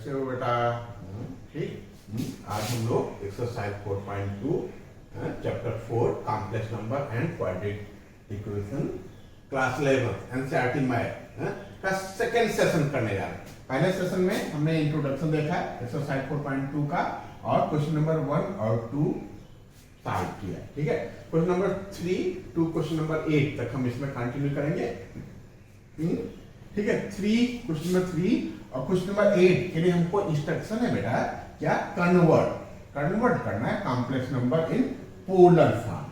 कैसे हो बेटा? ठीक। आज हम लोग exercise 4.2 chapter 4 complex number and quadratic equation class 11 NCERT math का सेकेंड सेशन करने जा रहे हैं। पहले सेशन में हमने इंट्रोडक्शन देखा एक्सरसाइज 4.2 का और क्वेश्चन नंबर 1 और 2 सॉल्व किया। ठीक है, question number 3 to question number 8 तक हम इसमें कंटिन्यू करेंगे। ठीक है, क्वेश्चन नंबर 3 और क्वेश्चन नंबर 8 के लिए हमको इंस्ट्रक्शन है बेटा, क्या कन्वर्ट करना है complex number in polar form.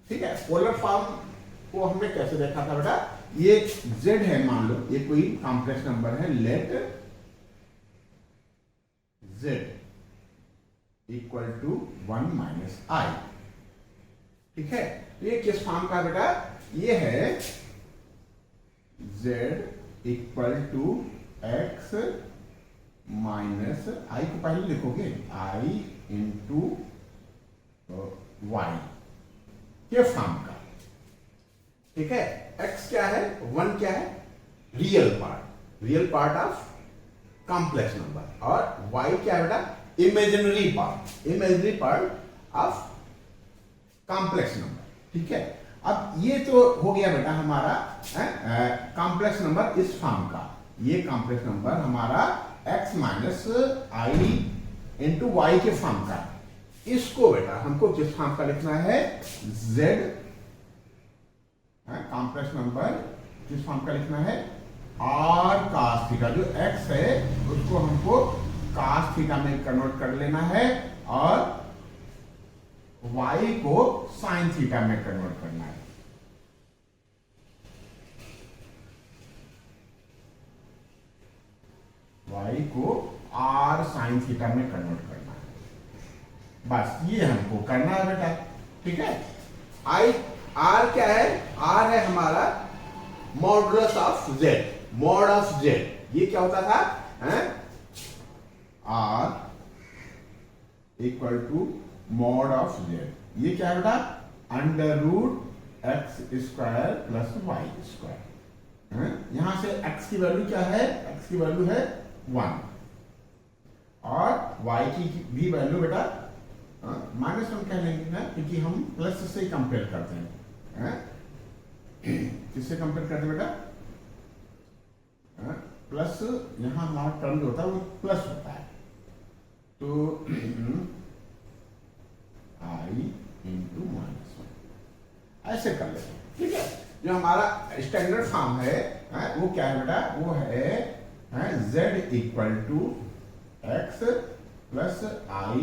ठीक है, पोलर फॉर्म को हमने कैसे देखा था बेटा? ये z है, मान लो ये कोई कॉम्प्लेक्स नंबर है, let z equal to 1 minus i। ठीक है, ये किस फॉर्म का बेटा? ये है z equal to x minus i को पहले लिखोगे i इंटू y ये फॉर्म का। ठीक है, x क्या है? 1 क्या है? Real part of complex number, और y क्या है बेटा? Imaginary part of complex number. ठीक है, अब ये तो हो गया बेटा हमारा कॉम्प्लेक्स नंबर इस फॉर्म का। ये कॉम्प्लेक्स नंबर हमारा x माइनस आई इंटू वाई के फॉर्म का। इसको बेटा हमको किस फॉर्म का लिखना है? z कॉम्प्लेक्स नंबर किस फॉर्म का लिखना है? r cos theta. जो x है उसको हमको cos थीटा में कन्वर्ट कर लेना है और y को sin थीटा में कन्वर्ट करना है। y को r sin थीटा में कन्वर्ट करना है। बस ये हमको करना है बेटा। ठीक है, r क्या है? r है हमारा modulus of z, mod of z। ये क्या होता था? r equal to mod of z। ये क्या है बेटा? Under root X square plus Y square. यहां से x की वैल्यू क्या है? x की वैल्यू है 1 और y की भी वैल्यू बेटा -1 कह लेंगे ना, क्योंकि हम प्लस से कंपेयर करते हैं। किससे कंपेयर करते हैं बेटा? प्लस, यहां हमारा टर्म जो होता है वो प्लस होता है, तो i इंटू -1 ऐसे कर लेते हैं। ठीक है, जो हमारा स्टैंडर्ड फॉर्म है वो क्या है बेटा? वो है z equal to x plus i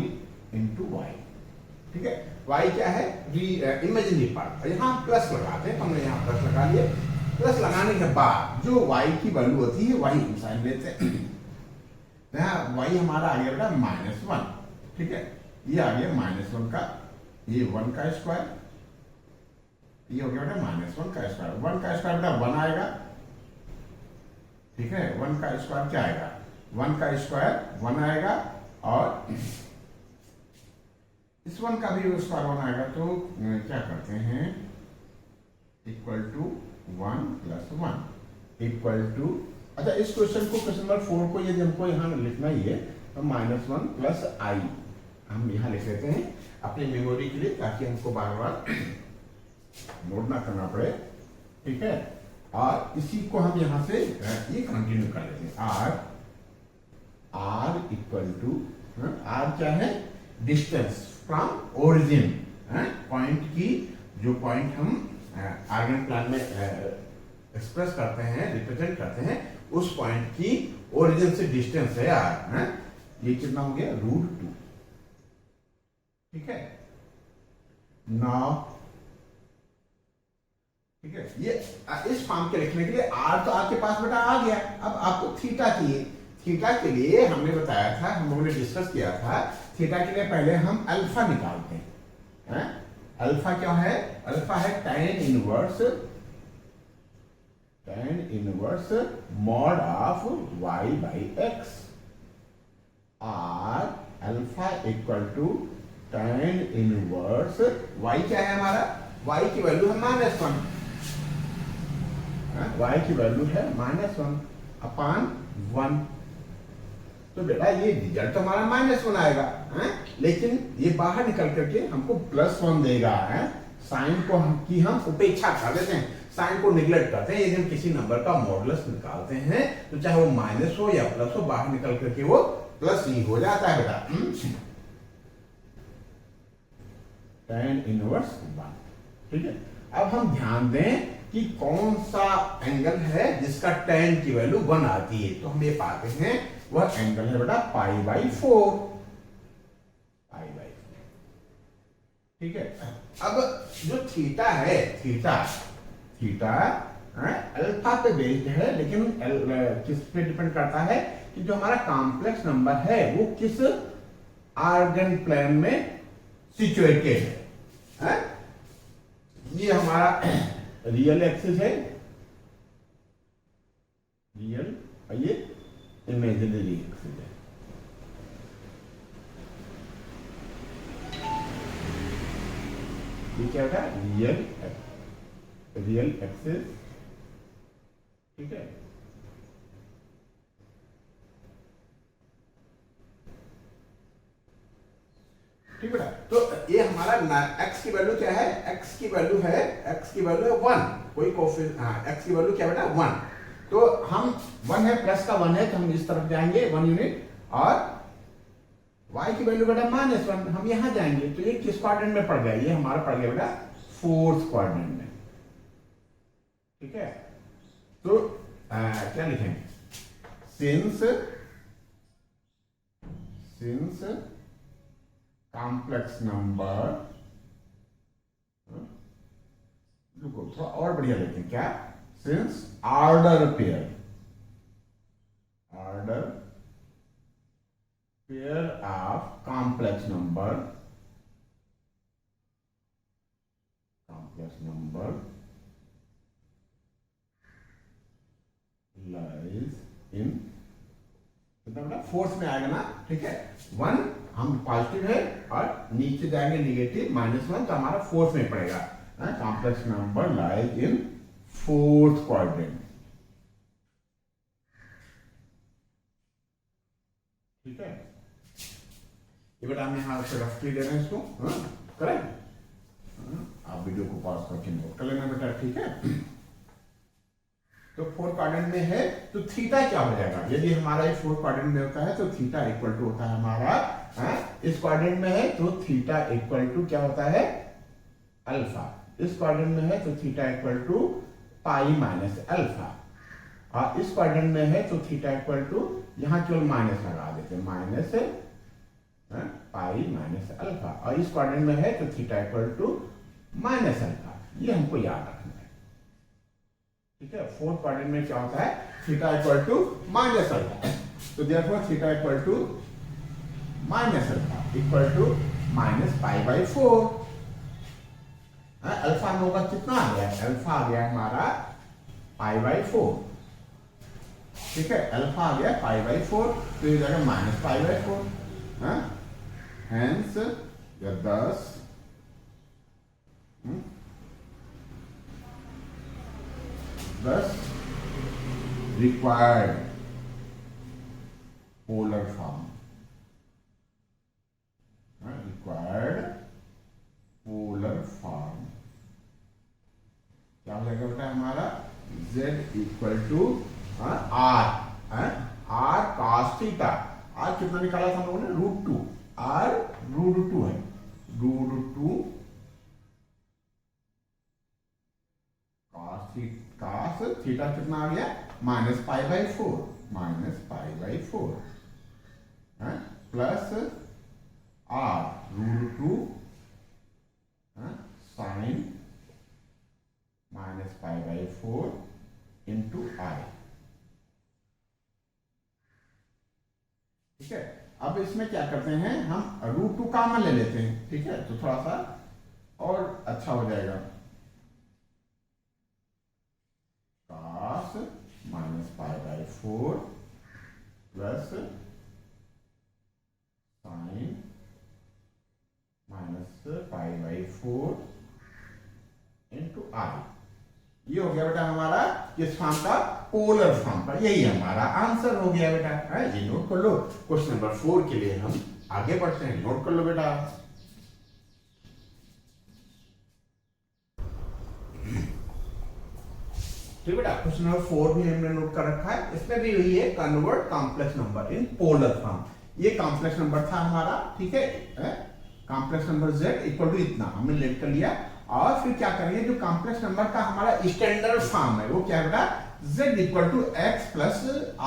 into Y. ठीक है, y क्या है? Imaginary part. यहाँ प्लस लगाते हैं, हमने यहाँ प्लस लगा लिए। प्लस लगाने के बाद जो y की वैल्यू होती है वही हम साइन लेते हैं। यहाँ y हमारा आ गया बेटा -1। ठीक है, ये आ गया -1 का, ये 1 का स्क्वायर, ये हो गया बेटा -1 का स्क्वायर। 1 का स्क्वायर बेटा 1 आएगा। ठीक है, 1 का स्क्वायर क्या आएगा? 1 का स्क्वायर 1 आएगा और इस 1 का भी स्क्वायर 1 आएगा। तो क्या करते हैं? Equal to 1 plus 1 equal to, अच्छा इस क्वेश्चन को, क्वेश्चन नंबर 4 को यदि हमको यहाँ लिखना ही है तो -1 प्लस i हम यहाँ लिख लेते हैं अपनी मेमोरी के लिए, ताकि हमको बार बार नोट ना करना पड़े। ठीक है, और इसी को हम यहाँ से ये कंटिन्यू कर लेते हैं। r इक्वल टू, r क्या है? डिस्टेंस फ्रॉम ओरिजिन, पॉइंट की, जो पॉइंट हम आर्गन प्लान में एक्सप्रेस करते हैं, रिप्रेजेंट करते हैं, उस पॉइंट की ओरिजिन से डिस्टेंस है r। ये कितना हो गया? √2। ठीक है, नाउ ठीक है, ये इस फॉर्म के लिखने के लिए r तो आपके पास बेटा आ गया। अब आपको थीटा चाहिए। थीटा के लिए हमने बताया था, हम लोगों ने डिस्कस किया था, थीटा के लिए पहले हम अल्फा निकालते हैं। अल्फा क्या है? अल्फा है tan inverse mod of y by x, और alpha equal to tan inverse y क्या है हमारा? y की वैल्यू है -1। y की वैल्यू है -1 अपॉन 1। तो बेटा ये रिजल्ट तो हमारा -1 आएगा है? लेकिन ये बाहर निकल करके हमको +1 देगा है? साइन को हम उपेक्षा कर देते हैं, साइन को निगलेक्ट करते हैं। यदि हम किसी नंबर का मॉडुलस निकालते हैं तो चाहे वो माइनस हो या प्लस हो, बाहर निकल करके वो प्लस ही हो जाता है बेटा। tan इनवर्स 1, ठीक है। अब हम ध्यान दें कि कौन सा एंगल है जिसका tan की वैल्यू 1 आती है, तो हम ये पाते हैं वह एंगल है बेटा π/4, ठीक है। अब जो थीटा है, थीटा अल्फा पे बेस्ड है, लेकिन किस पे डिपेंड करता है कि जो हमारा कॉम्प्लेक्स नंबर है वो किस आर्गन प्लेन में सिचुएटेड है? ये हमारा रियल एक्सिस है, रियल, और ये इमेजिनरी एक्सिस है। ये क्या होता है? रियल एक्सिस, ठीक है। ठीक है, तो ये हमारा x की वैल्यू क्या है? x की वैल्यू है 1, कोई x की वैल्यू क्या बेटा? 1। तो हम 1 है, प्लस का 1 है, तो हम इस तरफ जाएंगे 1 यूनिट, और y की वैल्यू बेटा -1, हम यहां जाएंगे। तो ये किस क्वाड्रेंट में पड़ गया? ये हमारा पड़ गया बेटा 4th क्वाड्रेंट में, ठीक है। तो क्या लिखेंगे? सिंस कॉम्प्लेक्स नंबर, रुको थोड़ा और बढ़िया लिखें, क्या? Since order pair of complex number lies in, कितना 4th में आएगा ना, ठीक है। 1 हम पॉजिटिव है और नीचे जाएंगे नेगेटिव -1, तो हमारा 4th में पड़ेगा। Complex number lies in 4th quadrant, ठीक है। ये बेटा हम यहाँ से रफली ले रहे हैं इसको, करेक्ट। आप वीडियो को पॉज करके नोट कर लेना बेटा, ठीक है। तो 4th क्वाड्रेंट में है तो थीटा क्या हो जाएगा? यदि हमारा ये 4th क्वाड्रेंट में होता है तो थीटा इक्वल टू होता है हमारा, इस क्वाड्रेंट में है तो थीटा इक्वल टू क्या होता है? अल्फा। इस क्वाड्रेंट में है तो थीटा इक्वल टू π-अल्फा, और इस क्वाड्रेंट में है तो थीटा इक्वल टू, यहां केवल माइनस लगा देते हैं, π-अल्फा, और इस क्वाड्रेंट में है तो थीटा इक्वल टू -अल्फा। ये हमको याद रखना है, ठीक है। 4th क्वाड्रेंट में क्या होता है? थीटा इक्वल टू -अल्फा, तो therefore theta equal to -alpha equal to -π/4। Alpha हम लोग का कितना आ गया? अल्फा आ गया हमारा π/4, ठीक है। अल्फा आ गया π/4, तो ये जाएगा -π/4, hence thus required polar form, क्या हो जाएगा बेटा हमारा? z equal to r cos theta, r कितना निकाला था हम लोगों ने? √2, r √2 है, √2 cos थीटा कितना आ गया? -π/4, plus r √2 sin -π/4 into i, ठीक है। अब इसमें क्या करते हैं? हम √2 कॉमन ले लेते हैं, ठीक है, तो थोड़ा सा और अच्छा हो जाएगा। cos -π/4 plus sin -π/4 into i, ये हो गया बेटा हमारा किस फॉर्म का? पोलर फॉर्म का। यही हमारा आंसर हो गया बेटा, है ये नोट कर लो। क्वेश्चन नंबर 4 के लिए हम आगे बढ़ते हैं, नोट कर लो बेटा। ठीक बेटा, क्वेश्चन नंबर 4 भी हमने नोट कर रखा है। इसमें भी यही है, convert complex number in polar form. ये कॉम्प्लेक्स नंबर था हमारा, ठीक है, complex number z equal to इतना हमने लेट कर लिया। और फिर क्या करेंगे, जो कॉम्प्लेक्स नंबर का हमारा स्टैंडर्ड फॉर्म है वो क्या है बेटा, z equal to x plus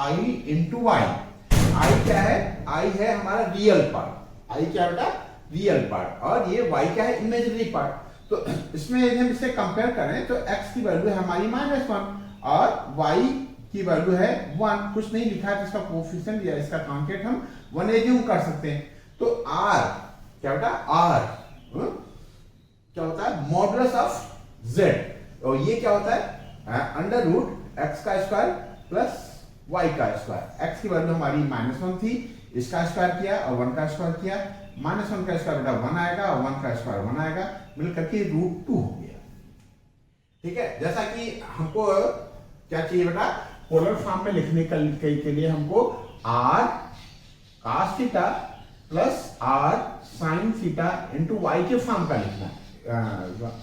i into y. I क्या है, आई है हमारा रियल पार्ट, आई क्या बेटा, रियल पार्ट, और ये y क्या है, इमेजिनरी पार्ट। तो इसमें यदि हम इसे कंपेयर करें तो x की वैल्यू है हमारी -1 और y की वैल्यू है 1। कुछ नहीं लिखा है, इसका कोफिशिएंट या इसका कॉन्केट हम 1 एज्यूम कर सकते हैं। तो r क्या बेटा, r क्या होता है, मॉडुलस ऑफ z, और ये क्या होता है, अंडर रूट एक्स का स्क्वायर प्लस वाई का स्क्वायर। एक्स की वैल्यू हमारी -1 थी, इसका स्क्वायर किया और 1 का स्क्वायर किया, -1 का स्क्वायर बेटा 1 आएगा और 1 का स्क्वायर 1 आएगा, मिलकर के √2 हो गया। ठीक है, जैसा कि हमको क्या चाहिए बेटा, पोलर फॉर्म में लिखने के लिए हमको r cos theta plus r sin theta into Y के फॉर्म का लिखना है,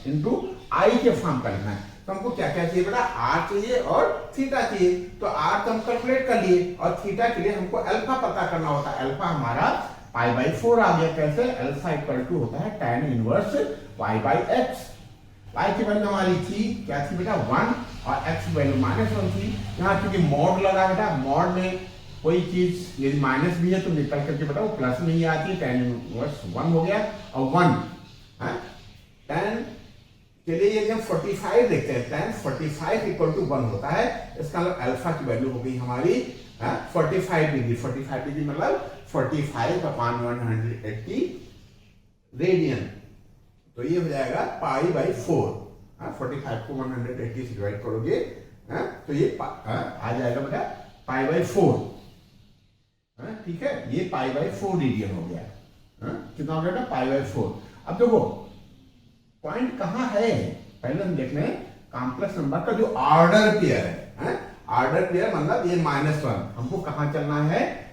इंटू आई के फॉर्म का लिखना है। तो हमको क्या क्या चाहिए बेटा, r चाहिए और थीटा चाहिए। तो r तो हम कैलकुलेट कर लिए, और थीटा के लिए हमको अल्फा पता करना होता है। अल्फा हमारा π/4 आ गया। कैसे, अल्फा इक्वल टू होता है tan इनवर्स y/x। y की वैल्यू हमारी थी क्या थी बेटा, 1, और x की वैल्यू -1 थी। यहाँ क्योंकि मॉड लगा बेटा, मॉड में कोई चीज यदि माइनस भी है तो निकल करके बेटा वो प्लस में ही आती है, tan इनवर्स 1 हो गया। और 1 tan के लिए यदि हम 45 देखते हैं, tan 45 इक्वल टू 1 होता है। इसका मतलब अल्फा की वैल्यू हो गई हमारी 45 डिग्री। 45 डिग्री मतलब 45/180 रेडियन। तो ये हो जाएगा π/4। 45 को 180 से डिवाइड करोगे तो ये आ जाएगा बेटा π/4। ठीक है, ये π/4 रेडियन हो गया। कितना हो गया बेटा, π/4। अब देखो पॉइंट कहां है, पहले हम देख लें कॉम्प्लेक्स नंबर का जो ऑर्डर पेयर है। ऑर्डर पेयर मतलब ये -1 हमको कहां चलना है,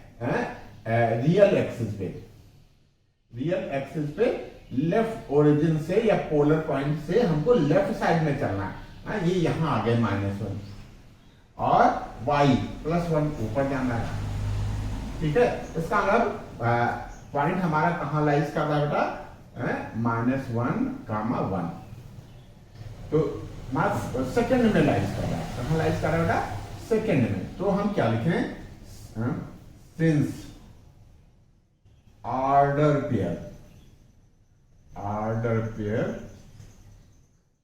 रियल एक्सिस पे। रियल एक्सिस पे लेफ्ट ओरिजिन से या पोलर पॉइंट से हमको लेफ्ट साइड में चलना है। ये यहां आ गए -1, और y +1 ऊपर जाना है। ठीक है, इसका मतलब पॉइंट हमारा कहां लाइज कर रहा है बेटा, -1, 1। तो सेकंड में लाइज कर रहा है, कहां लाइज कर रहा है बेटा, सेकंड में। तो हम क्या लिखें, since order pair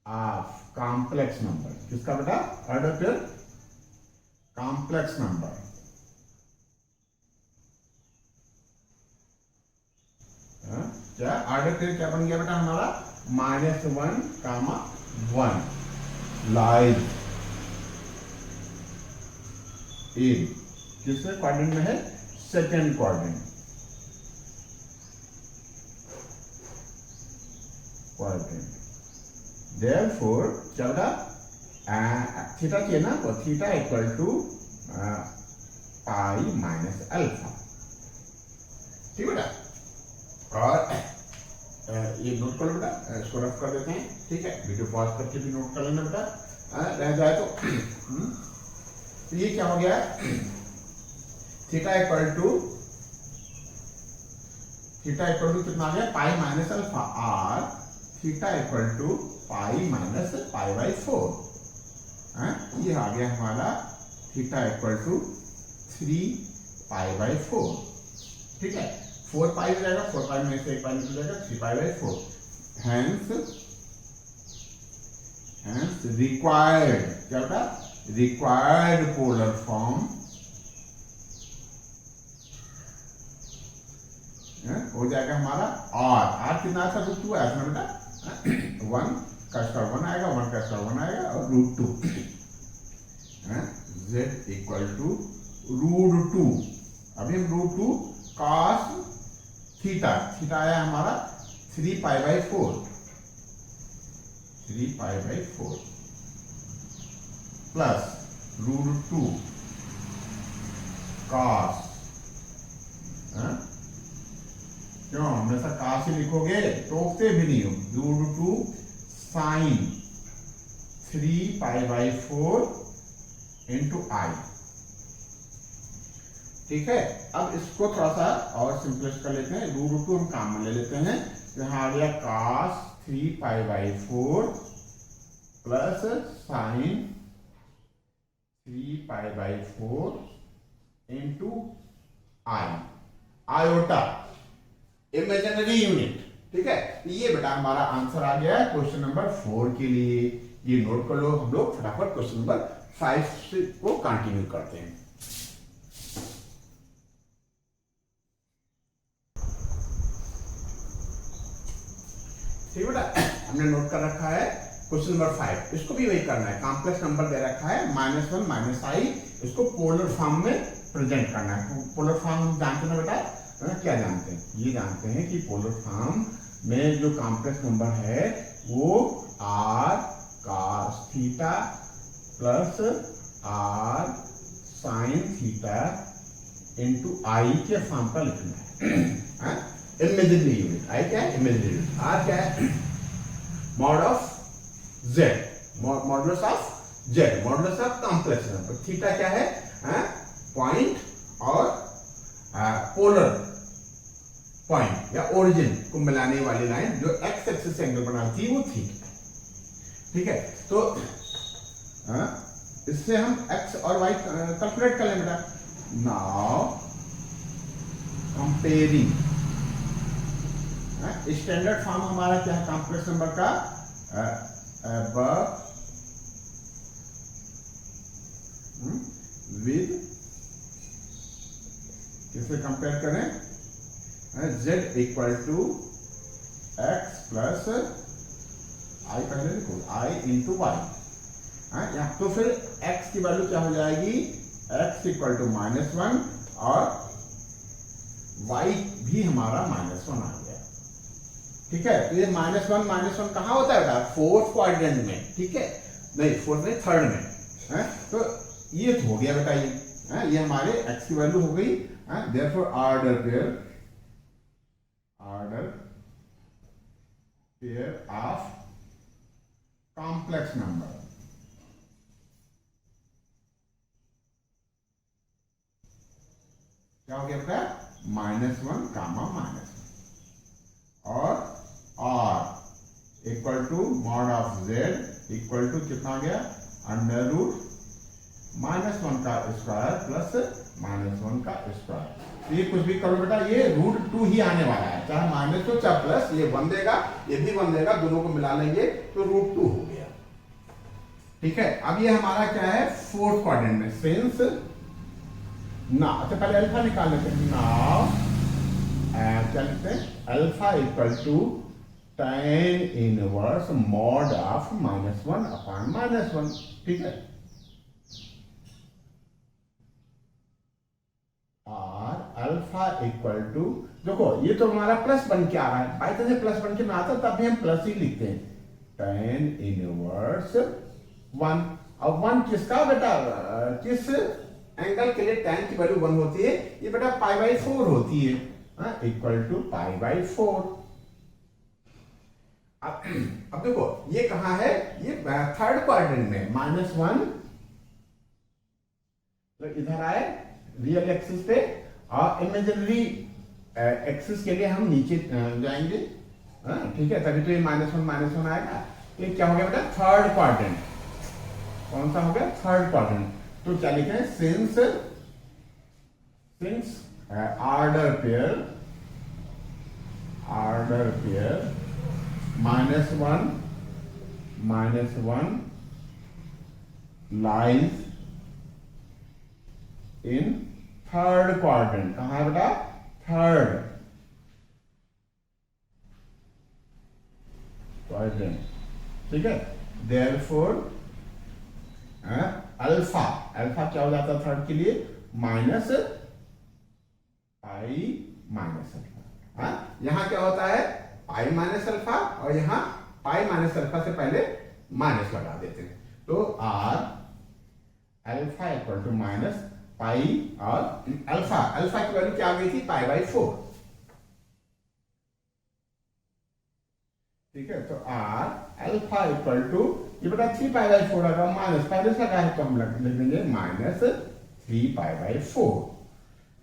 of complex number, किसका बेटा, ऑर्डर पेयर कॉम्प्लेक्स नंबर, क्या ऑर्डर पेयर क्या बन गया बेटा हमारा, -1, 1 लाइज इन किसमें क्वाड्रेंट में है, सेकेंड क्वाड्रेंट। Therefore चलता थीटा चाहिए ना, तो theta equal to pi minus alpha. ठीक बेटा, और ये नोट कर लो बेटा, इसको रफ कर देते हैं। ठीक है, वीडियो पॉज करके भी नोट कर लेना बेटा, रह जाए तो ये क्या हो गया, थीटा इक्वल टू कितना आ गया, पाई माइनस अल्फा, और theta equal to pi minus π/4। ये आ गया हमारा थीटा इक्वल टू 3π/4। ठीक है, 4 पाई हो जाएगा, 4 पाई में से 1 पाई निकल जाएगा, 3π/4। हेंस रिक्वायर्ड क्या होता, रिक्वायर्ड पोलर फॉर्म हो जाएगा हमारा r कितना था, √2 आया था बेटा, 1 का स्क्वायर 1 आएगा, 1 का स्क्वायर 1 आएगा, और √2 z इक्वल टू √2। अभी हम √2 cos थीटा आया हमारा 3π/4 प्लस √2 cos, क्यों हमेशा cos ही लिखोगे, टोकते भी नहीं हो, √2 sin 3π/4 इंटू i। ठीक है, अब इसको थोड़ा सा और सिंपलेस्ट कर लेते हैं, √2 हम काम में ले लेते हैं, यहाँ आ गया cos 3π/4 plus sin 3π/4 into i, iota imaginary unit. ठीक है, ये बेटा हमारा आंसर आ गया है क्वेश्चन नंबर 4 के लिए। ये नोट कर लो, हम लोग फटाफट क्वेश्चन नंबर 5 को कंटिन्यू करते हैं। ठीक बेटा, हमने नोट कर रखा है क्वेश्चन नंबर 5, इसको भी वही करना है, कॉम्प्लेक्स नंबर दे रखा है -1 -i, इसको पोलर फॉर्म में प्रेजेंट करना है। पोलर फॉर्म हम जानते हैं बेटा, क्या जानते हैं, ये जानते हैं कि पोलर फॉर्म में जो कॉम्प्लेक्स नंबर है वो r cos theta plus r sin theta into i के फॉर्म का लिखना है। इमेजिनरी यूनिट, आई क्या है, इमेजिनरी यूनिट, r क्या है, mod of z, modulus of z, modulus of complex number. Theta क्या है, पॉइंट और पोलर पॉइंट या ओरिजिन को मिलाने वाली लाइन जो एक्स एक्सिस से एंगल बनाती है वो थीटा। ठीक है, तो इससे हम x और y कैलकुलेट कर लें बेटा। नाउ कंपेयरिंग, स्टैंडर्ड फॉर्म हमारा क्या है कॉम्प्लेक्स नंबर का, विद, किसे कंपेयर करें, z equal to x plus i, पहले लिखो i इंटू वाई। तो फिर x की वैल्यू क्या हो जाएगी, x इक्वल टू -1 और y भी हमारा -1 आ गया। ठीक है, तो ये -1 कहाँ होता है बेटा, फोर्थ क्वाड्रेंट में। ठीक है, नहीं फोर्थ नहीं, थर्ड में। तो ये तो हो गया बेटा, ये हमारे x की वैल्यू हो गई। therefore order pair of complex number, क्या हो गया बेटा, -1 कामा -1 और r equal to mod of z equal to कितना गया, √-1 का स्क्वायर प्लस -1 का स्क्वायर। तो ये कुछ भी करो बेटा, ये √2 ही आने वाला है, चाहे माइनस हो चाहे प्लस, ये 1 देगा ये भी 1 देगा, दोनों को मिला लेंगे तो √2 हो गया। ठीक है, अब ये हमारा क्या है, फोर्थ क्वाड्रेंट में, सिंस ना, अच्छा पहले अल्फा निकाल लेते हैं। नाउ क्या लिखते हैं, alpha equal to tan inverse mod of -1 upon -1। ठीक है, और अल्फा इक्वल टू, देखो ये तो हमारा प्लस बन के आ रहा है, बाई तरह प्लस बन के ना आता तब भी हम प्लस ही लिखते हैं, tan इनवर्स 1। और 1 किसका बेटा, किस एंगल के लिए tan की वैल्यू 1 होती है, ये बेटा π/4 होती है, इक्वल टू π/4। अब देखो ये कहां है, ये थर्ड क्वाड्रेंट में, -1 तो इधर आए रियल एक्सिस पे, और इमेजिनरी एक्सिस के लिए हम नीचे जाएंगे। ठीक है, तभी तो ये -1 आएगा। ये क्या हो गया बेटा, थर्ड क्वाड्रेंट। कौन सा हो गया, थर्ड क्वाड्रेंट। तो क्या लिखे हैं, since order pair -1 lies in third quadrant. कहां है बेटा, थर्ड क्वाड्रेंट। ठीक है, देयरफॉर अल्फा क्या हो जाता है थर्ड के लिए, -π-अल्फा। यहां क्या होता है, π-अल्फा, और यहां π-अल्फा से पहले माइनस लगा देते हैं, तो r alpha equal to minus pi और अल्फा, अल्फा की वैल्यू क्या आ गई थी, पाई बाई 4। ठीक है, तो आर अल्फा इक्वल टू, ये बेटा 3 पाई बाई 4 आएगा, माइनस पहले से है तो हम लिख देंगे माइनस 3 पाई बाई 4।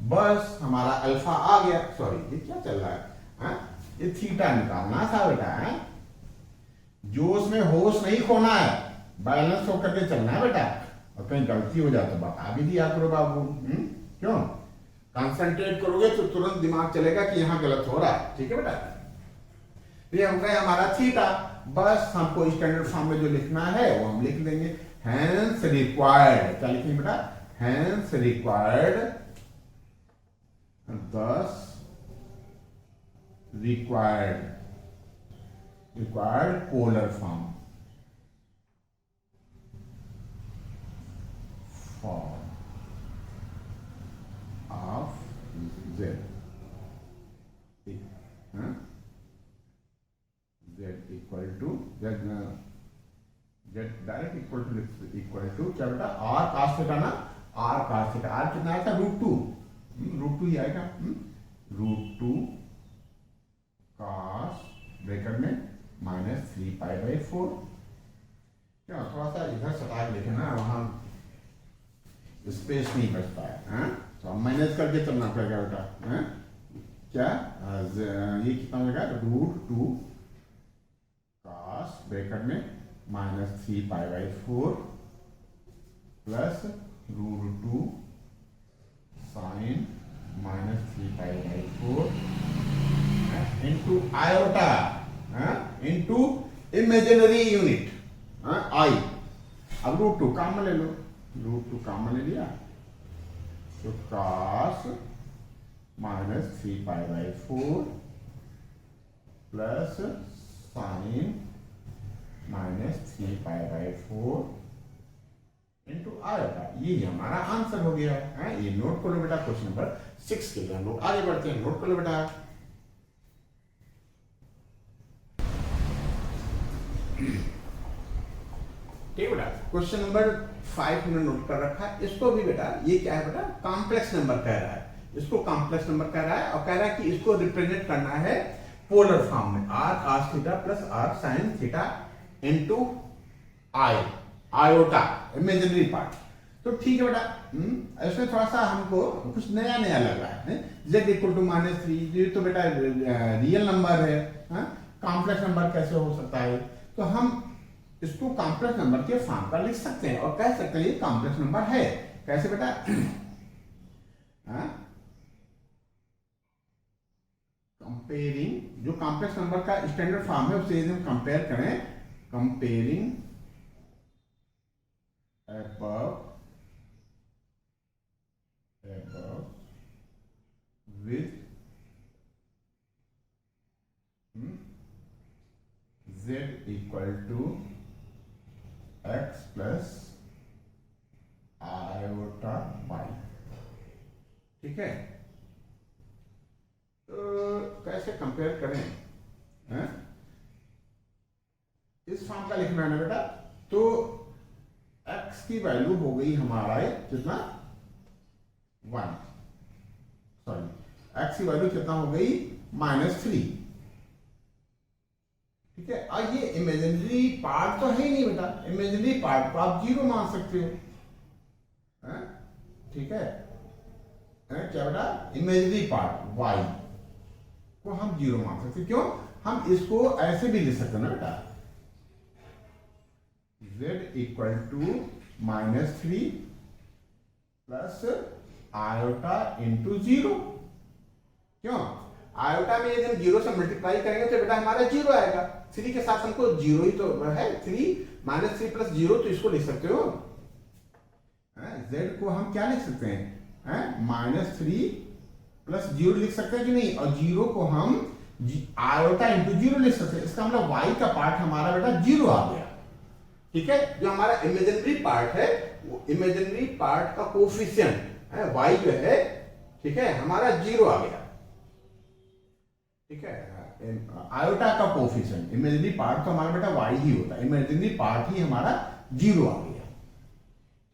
बस हमारा अल्फा आ गया। सॉरी, ये क्या चल रहा है, हा? ये थीटा निकालना था बेटा, है? जोश में होश नहीं खोना है, बैलेंस होकर के चलना है बेटा। और कहीं गलती हो जाए तो बता भी दिया करो बाबू। क्यों, कंसंट्रेट करोगे तो तुरंत दिमाग चलेगा कि यहाँ गलत हो रहा है। ठीक है बेटा, ये हो गया हमारा थीटा। बस हमको स्टैंडर्ड फॉर्म में जो लिखना है वो हम लिख देंगे, हैंस रिक्वायर्ड। क्या लिखेंगे बेटा, hence required, thus required polar form of z, z equal to z direct equal to क्या बेटा, r cos थीटा ना, r cos थीटा, r कितना आया था, √2 ही आएगा, √2 cos ब्रैकेट में माइनस 3 पाई बाई 4। क्या थोड़ा सा इधर सटा के लिखे ना, वहां स्पेस नहीं बचता है, तो हम मैनेज करके चलना पड़ेगा बेटा। क्या ये कितना हो जाएगा, √2 cos ब्रैकेट में minus 3 pi by 4 plus √2 sine minus 3 pi by 4 into iota into imaginary unit i. अब √2 काम में ले लो, √2 काम में ले लिया तो cos minus 3 pi by 4 plus sign minus 3 pi by 4 into आएगा। ये हमारा आंसर हो गया है। ये नोट कर लो बेटा, क्वेश्चन नंबर 6 के लिए हम लोग आगे बढ़ते हैं। नोट कर लो बेटा, ठीक बेटा। क्वेश्चन नंबर 5 हमने नोट कर रखा है। इसको भी बेटा, ये क्या है बेटा, कॉम्प्लेक्स नंबर कह रहा है, इसको कॉम्प्लेक्स नंबर कह रहा है और कह रहा है कि इसको रिप्रेजेंट करना है पोलर फॉर्म में, r cos theta plus r sin theta into i, iota, imaginary part. तो ठीक है बेटा, इसमें थोड़ा सा हमको कुछ नया नया लग रहा है। z इक्वल टू -3, ये तो बेटा रियल नंबर है, कॉम्प्लेक्स नंबर कैसे हो सकता है? तो हम इसको कॉम्प्लेक्स नंबर के फॉर्म का लिख सकते हैं और कह सकते हैं ये कॉम्प्लेक्स नंबर है। कैसे बेटा, कंपेयरिंग, जो कॉम्प्लेक्स नंबर का स्टैंडर्ड फॉर्म है उससे यदि हम कंपेयर करें, comparing above with z equal to x plus iota y। ठीक है, तो कैसे कंपेयर करें, इस फॉर्म का लिखना है ना बेटा। तो x की वैल्यू हो गई हमारा कितना, 1, सॉरी x की वैल्यू कितना हो गई, -3। ठीक है, और ये इमेजिनरी पार्ट तो है ही नहीं बेटा, इमेजिनरी पार्ट को आप 0 मान सकते हो, ठीक है, क्या बेटा, इमेजिनरी पार्ट y को हम 0 मान सकते। क्यों, हम इसको ऐसे भी लिख सकते हैं ना बेटा, z equal to -3 plus iota into 0। क्यों, आयोटा में यदि हम 0 से मल्टीप्लाई करेंगे तो बेटा हमारा 0 आएगा। 3 के साथ हमको 0 ही तो है, 3 -3 प्लस 0, तो इसको लिख सकते हो। z को हम क्या लिख सकते हैं, -3 प्लस 0 लिख सकते हैं कि नहीं, और 0 को हम आयोटा इंटू 0 लिख सकते हैं। इसका मतलब y का पार्ट हमारा बेटा 0 आ गया। ठीक है, जो हमारा इमेजिनरी पार्ट है, वो इमेजिनरी पार्ट का कोफिशिएंट है y जो है, ठीक है, हमारा 0 आ गया। ठीक है, आयोटा का कोफिशिएंट, इमेजिनरी पार्ट तो हमारा बेटा y ही होता है, इमेजिनरी पार्ट ही हमारा 0 आ गया।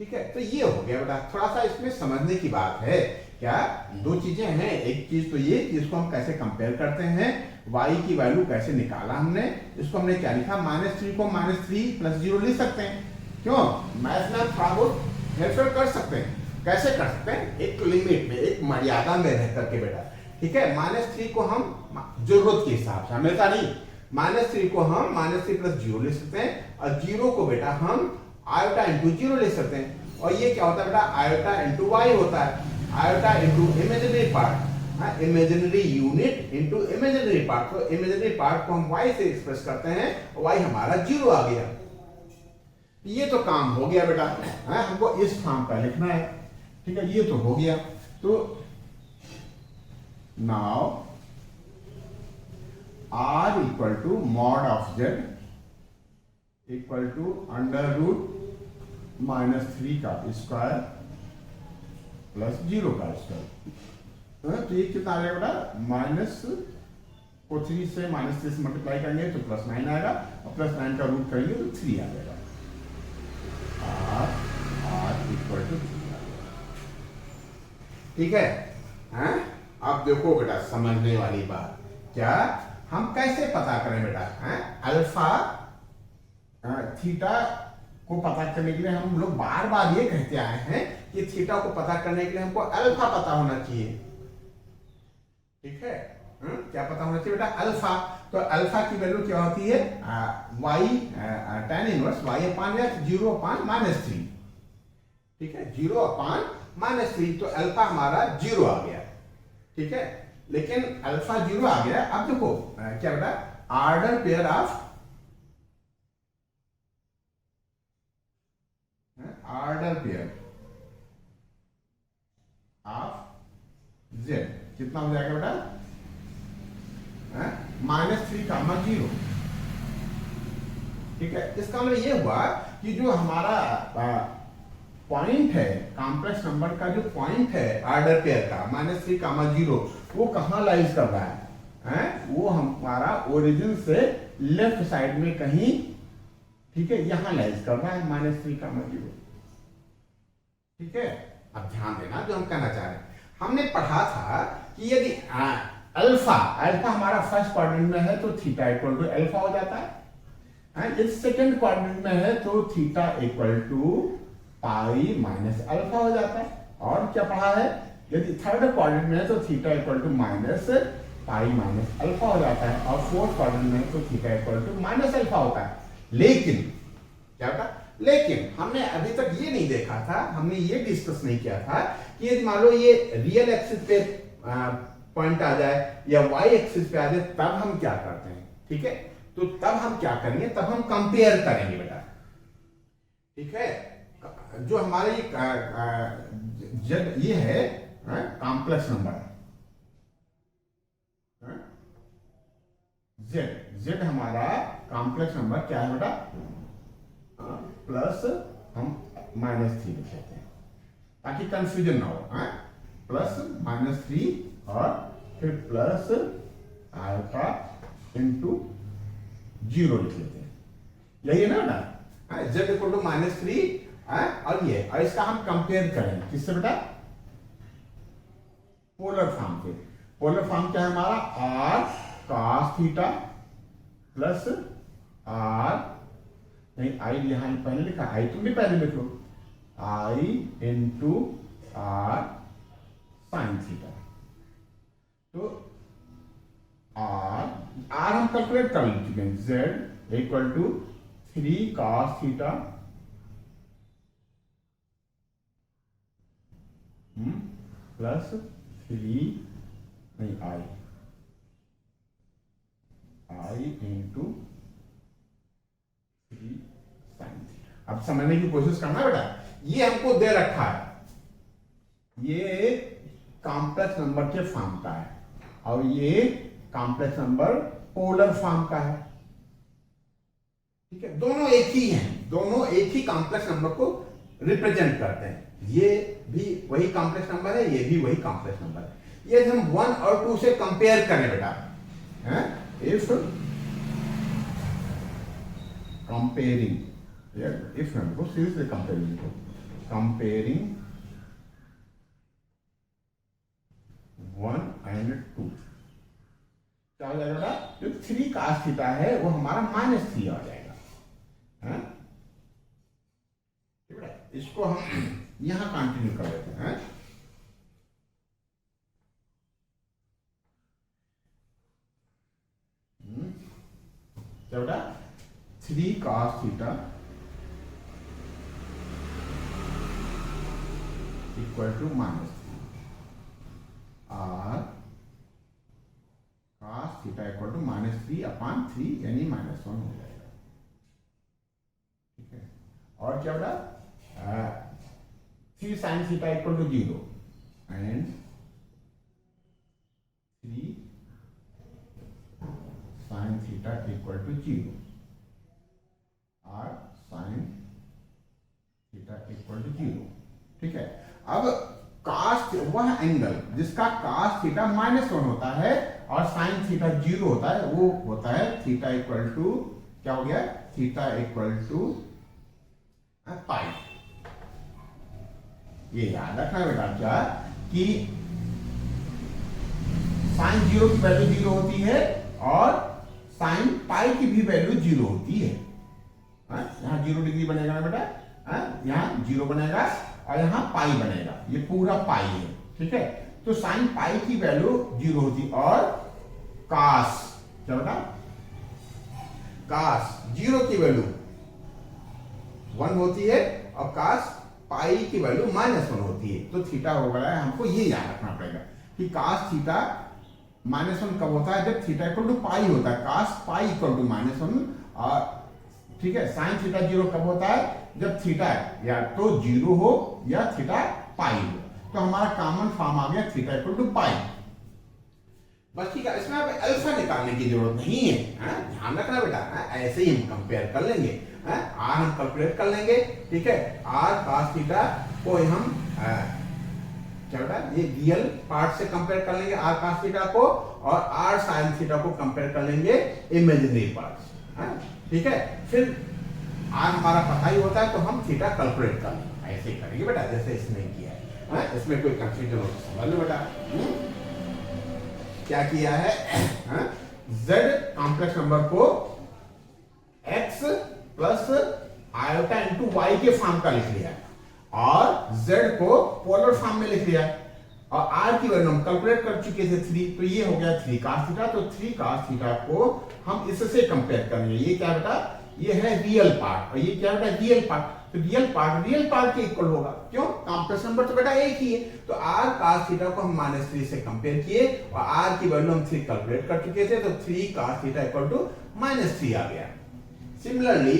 ठीक है, तो ये हो गया बेटा। थोड़ा सा इसमें समझने की बात है। क्या दो चीजें हैं, एक चीज तो ये कि इसको हम कैसे कंपेयर करते हैं, y की वैल्यू कैसे निकाला हमने, इसको हमने क्या लिखा, -3 को -3 + 0 लिख सकते हैं। क्यों, मैथ में थोड़ा बहुत हेरफेर कर सकते हैं। कैसे कर सकते हैं, एक लिमिट में, एक मर्यादा में रह करके बेटा। ठीक है, -3 को हम जरूरत के हिसाब से, हमेशा नहीं, -3 को हम -3 + 0 लिख सकते हैं, और 0 को बेटा हम आयोटा इंटू 0 लिख सकते हैं। और ये क्या होता है बेटा, आयोटा इंटू वाई होता है, iota into imaginary part, imaginary unit into imaginary part. तो इमेजिनरी पार्ट को हम y से एक्सप्रेस करते हैं, y हमारा 0 आ गया। ये तो काम हो गया बेटा, हमको इस फॉर्म का लिखना है। ठीक है, ये तो हो गया। तो now r equal to mod of z equal to √-3 का स्क्वायर प्लस 0 का स्क्वायर। तो ये कितना आ जाएगा बेटा, माइनस को 3 से -3 से मल्टीप्लाई करेंगे तो +9 आएगा, और +9 का रूट करेंगे तो 3 आ जाएगा। r इक्वल टू 3 आ जाएगा। ठीक है, अब देखो बेटा समझने वाली बात, क्या हम कैसे पता करें बेटा, अल्फा थीटा को पता करने के लिए हम लोग बार बार ये कहते आए हैं कि थीटा को पता करने के लिए हमको अल्फा पता होना चाहिए। ठीक है, क्या पता होना चाहिए बेटा, अल्फा। तो अल्फा की वैल्यू क्या होती है, y tan इनवर्स y/x 0/-3। ठीक है, 0/-3, तो अल्फा हमारा 0 आ गया। ठीक है, लेकिन अल्फा 0 आ गया। अब देखो क्या बेटा, ऑर्डर पेयर ऑफ z कितना हो जाएगा बेटा, -3, 0। ठीक है, इसका मतलब ये हुआ कि जो हमारा पॉइंट है, कॉम्प्लेक्स नंबर का जो पॉइंट है ऑर्डर पेयर का, -3, 0, वो कहाँ लाइज कर रहा है, वो हमारा ओरिजिन से लेफ्ट साइड में कहीं, ठीक है, यहां लाइज कर रहा है, -3, 0। ठीक है, अब ध्यान देना जो हम कहना चाह रहे हैं, हमने पढ़ा था कि यदि अल्फा हमारा फर्स्ट क्वाड्रेंट में है तो थीटा इक्वल टू अल्फा हो जाता है, यदि सेकंड क्वाड्रेंट में है तो theta equal to pi minus alpha हो जाता है। और क्या पढ़ा है, यदि थर्ड क्वाड्रेंट में है तो theta equal to minus pi minus alpha हो जाता है, और फोर्थ क्वाड्रेंट में है तो theta equal to minus alpha होता है। लेकिन क्या होता, लेकिन हमने अभी तक ये नहीं देखा था, हमने ये डिस्कस नहीं किया था कि यदि मान लो ये रियल एक्सिस पे पॉइंट आ जाए या वाई एक्सिस पे आ जाए, तब हम क्या करते हैं। ठीक है, तो तब हम क्या करेंगे, तब हम कंपेयर करेंगे बेटा। ठीक है, जो हमारे ये है कॉम्प्लेक्स नंबर, z हमारा कॉम्प्लेक्स नंबर क्या है बेटा, प्लस हम -3 लिख लेते हैं ताकि कंफ्यूजन ना हो, +-3 और फिर प्लस अल्फा इंटू 0 लिख लेते हैं। यही है ना बेटा, z इक्वल टू -3, और ये, और इसका हम कंपेयर करें किससे बेटा, पोलर फॉर्म पे। पोलर फॉर्म क्या है हमारा, r cos theta plus r, नहीं आई यहां पहले लिखा, आई तुम भी पहले लिख लो, I into r sine theta. तो r हम कैलकुलेट कर चुके हैं, z equal to 3 cos theta plus 3, नहीं आई इंटू 3 साइन थीटा। अब समझने की कोशिश करना बेटा, ये हमको दे रखा है, ये कॉम्प्लेक्स नंबर के फॉर्म का है, और ये कॉम्प्लेक्स नंबर पोलर फॉर्म का है। ठीक है, दोनों एक ही हैं, दोनों एक ही कॉम्प्लेक्स नंबर को रिप्रेजेंट करते हैं। ये भी वही कॉम्प्लेक्स नंबर है, ये भी वही कॉम्प्लेक्स नंबर है। ये हम 1 और 2 से कंपेयर करें बेटा, इफ कंपेयरिंग, इफ नंबर को सीरीज से कंपेयरिंग को, कंपेयरिंग 1 and 2, क्या हो जाएगा? जो 3 cos थीटा है वो हमारा -3 आ जाएगा, है? इसको हम यहां कंटिन्यू कर लेते हैं। क्या बेटा? 3 cos थीटा इक्वल टू -3 और cos थीटा इक्वल टू -3/3 यानी -1 हो जाएगा, ठीक है। और क्या बेटा? 3 sin theta equal to 0 and 3 sin theta equal to 0 और sin थीटा इक्वल टू 0, ठीक है। अब cos वह एंगल जिसका cos थीटा -1 होता है और sin थीटा 0 होता है, वो होता है थीटा इक्वल टू, क्या हो गया? थीटा इक्वल टू पाई। ये याद रखना बेटा क्या कि sin 0 की वैल्यू 0 होती है और sin पाई की भी वैल्यू 0 होती है। यहां 0 डिग्री बनेगा ना बेटा, यहां 0 बनेगा और यहां पाई बनेगा, ये पूरा पाई है, ठीक है। तो sin पाई की वैल्यू 0 होती और cos, क्या बेटा? cos 0 की वैल्यू 1 होती है और cos पाई की वैल्यू -1 होती है। तो थीटा हो गया है, हमको ये याद रखना पड़ेगा कि cos थीटा -1 कब होता है? जब थीटा इक्वल टू पाई होता है, cos पाई इक्वल टू -1, और ठीक है sin थीटा 0 कब होता है? जब थीटा या तो 0 हो या थीटा पाई हो। तो हमारा कॉमन फॉर्म आ गया थीटा इक्वल टू पाई, बस, ठीक है। इसमें अब अल्फा निकालने की जरूरत नहीं है, ध्यान रखना बेटा, ऐसे ही हम कंपेयर कर लेंगे, आर हम कैलकुलेट कर लेंगे, ठीक है। आर cos थीटा को हम क्या बेटा? ये रियल पार्ट से कंपेयर कर लेंगे आर cos थीटा को, और आर sin थीटा को कंपेयर कर लेंगे इमेजिनरी पार्ट से, ठीक है। फिर आर हमारा पता ही होता है तो हम थीटा कैलकुलेट कर लेंगे, ऐसे ही करेंगे बेटा जैसे इसने किया है। इसमें कोई कंफ्यूजन हो तो समझ लो बेटा। क्या किया है? z कॉम्प्लेक्स नंबर को x plus iota into Y के फॉर्म का लिख लिया और z को पोलर फॉर्म में लिख लिया, और r की वैल्यू हम कैलकुलेट कर चुके थे 3, तो ये हो गया 3 cos थीटा। तो 3 cos थीटा को हम इससे कंपेयर करेंगे। ये क्या बेटा? ये है रियल पार्ट और ये क्या बेटा? Real part. तो रियल पार्ट के इक्वल होगा, क्यों? कॉम्प्लेक्स नंबर तो बेटा एक ही है। तो r cos थीटा को हम -3 से कंपेयर किए और r की वैल्यू हम 3 कैलकुलेट कर चुके थे, तो 3 cos थीटा इक्वल टू -3 आ गया। सिमिलरली